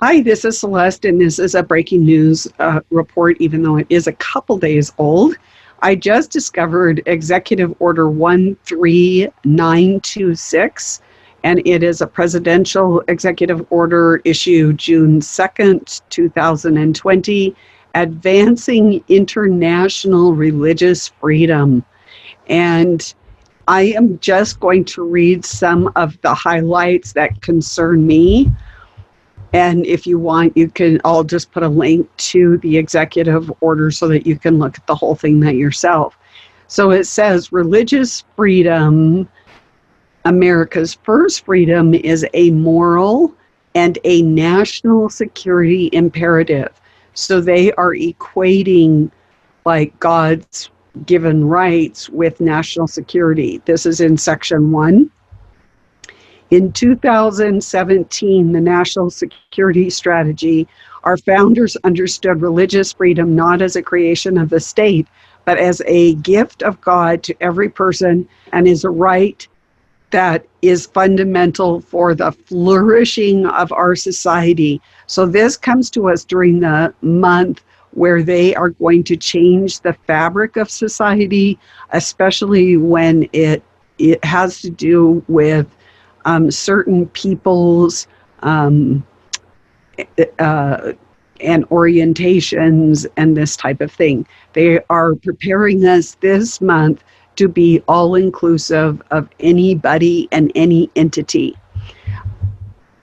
Hi, this is Celeste, and this is a breaking news report, even though it is a couple days old. I just discovered Executive Order 13926, and it is a presidential executive order issued June 2nd, 2020, advancing international religious freedom. And I am just going to read some of the highlights that concern me. And if you want, I'll just put a link to the executive order so that you can look at the whole thing that yourself. So it says religious freedom, America's first freedom, is a moral and a national security imperative. So they are equating like God's given rights with national security. This is in section 1. In 2017, the National Security Strategy, our founders understood religious freedom not as a creation of the state, but as a gift of God to every person and is a right that is fundamental for the flourishing of our society. So this comes to us during the month where they are going to change the fabric of society, especially when it has to do with certain peoples and orientations and this type of thing. They are preparing us this month to be all-inclusive of anybody and any entity.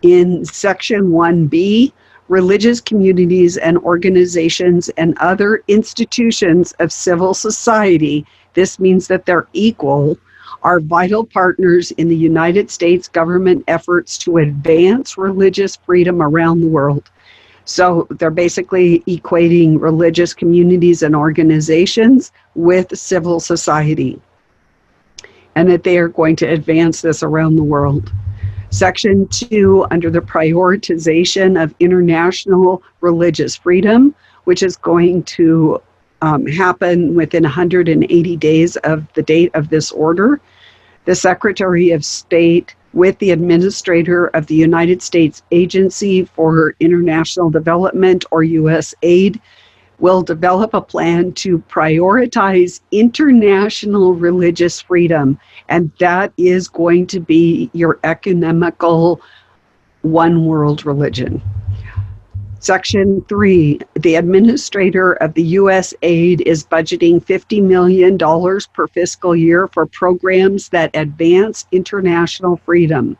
In section 1B, religious communities and organizations and other institutions of civil society, this means that they're equal, are vital partners in the United States government efforts to advance religious freedom around the world. So they're basically equating religious communities and organizations with civil society, and that they are going to advance this around the world. Section 2, under the prioritization of international religious freedom, which is going to happen within 180 days of the date of this order. The Secretary of State, with the Administrator of the United States Agency for International Development, or USAID, will develop a plan to prioritize international religious freedom, and that is going to be your ecumenical one world religion. Section 3, the administrator of the USAID is budgeting $50 million per fiscal year for programs that advance international freedom.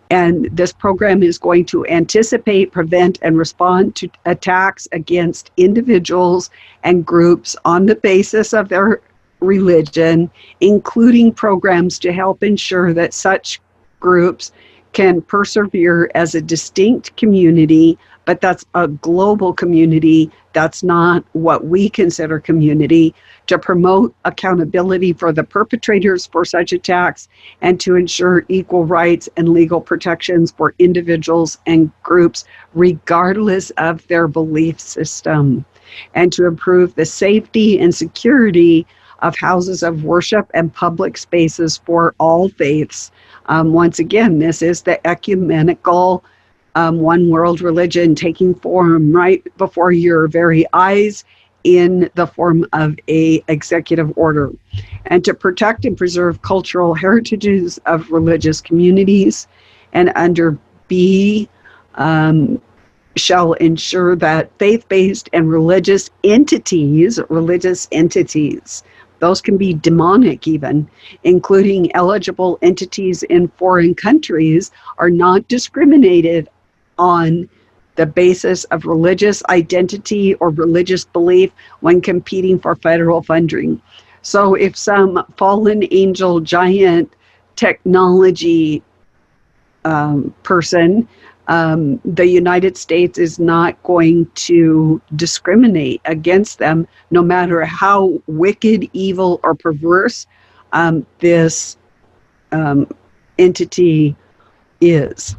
And this program is going to anticipate, prevent, and respond to attacks against individuals and groups on the basis of their religion, including programs to help ensure that such groups can persevere as a distinct community, but that's a global community. That's not what we consider community, to promote accountability for the perpetrators for such attacks and to ensure equal rights and legal protections for individuals and groups, regardless of their belief system, and to improve the safety and security of houses of worship and public spaces for all faiths. Once again, this is the ecumenical one world religion taking form right before your very eyes in the form of a executive order, and to protect and preserve cultural heritages of religious communities. And under B, shall ensure that faith-based and religious entities, those can be demonic even, including eligible entities in foreign countries, are not discriminated on the basis of religious identity or religious belief when competing for federal funding. So if some fallen angel giant technology person, the United States is not going to discriminate against them, no matter how wicked, evil, or perverse this entity is.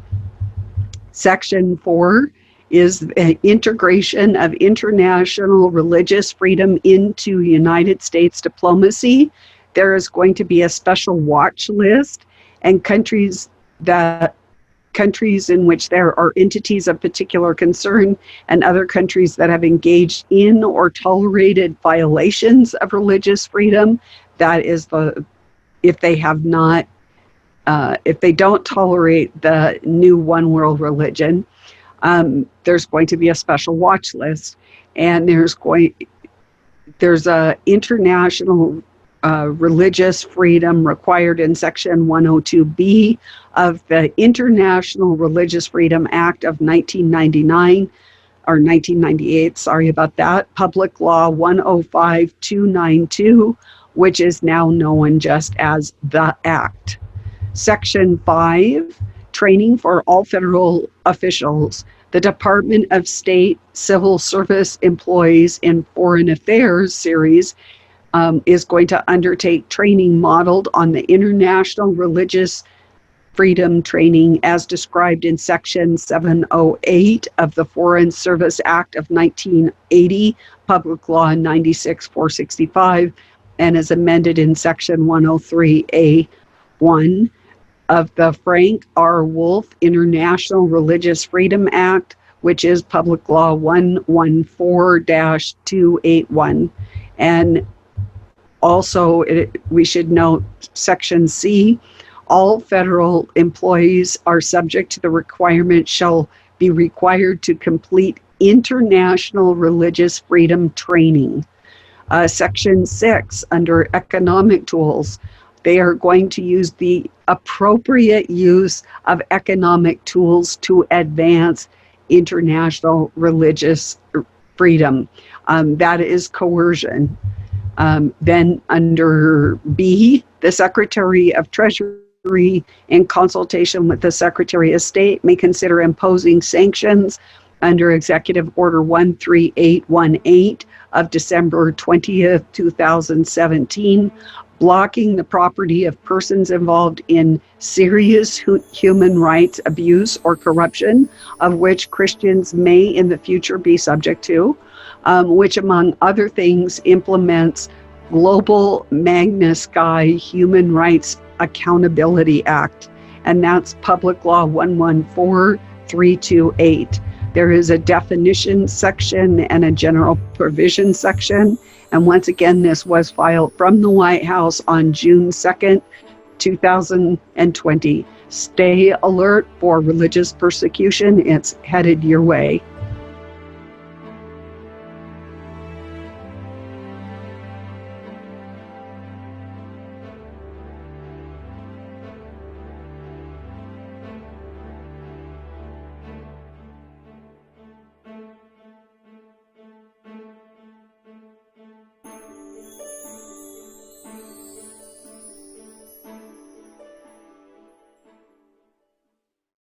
Section 4 is the integration of international religious freedom into United States diplomacy. There is going to be a special watch list, and countries that countries in which there are entities of particular concern and other countries that have engaged in or tolerated violations of religious freedom. That is if they have not, if they don't tolerate the new one world religion, there's going to be a special watch list, and there's a international religious freedom required in Section 102B of the International Religious Freedom Act of 1999, or 1998, sorry about that, Public Law 105292, which is now known just as the Act. Section 5, training for all federal officials. The Department of State Civil Service Employees in Foreign Affairs series is going to undertake training modeled on the International Religious Freedom Training as described in Section 708 of the Foreign Service Act of 1980, Public Law 96-465, and is amended in Section 103A1 of the Frank R. Wolf International Religious Freedom Act, which is Public Law 114-281. And also, we should note Section C, all federal employees are subject to the requirement shall be required to complete international religious freedom training. Section 6, under economic tools, they are going to use the appropriate use of economic tools to advance international religious freedom. That is coercion. Then under B, the Secretary of Treasury, in consultation with the Secretary of State, may consider imposing sanctions under Executive Order 13818 of December 20th, 2017, blocking the property of persons involved in serious human rights abuse or corruption, of which Christians may in the future be subject to, which among other things implements Global Magna Sky Human Rights Accountability Act, and that's Public Law 114328. There is a definition section and a general provision section. And once again, this was filed from the White House on June 2nd, 2020. Stay alert for religious persecution. It's headed your way.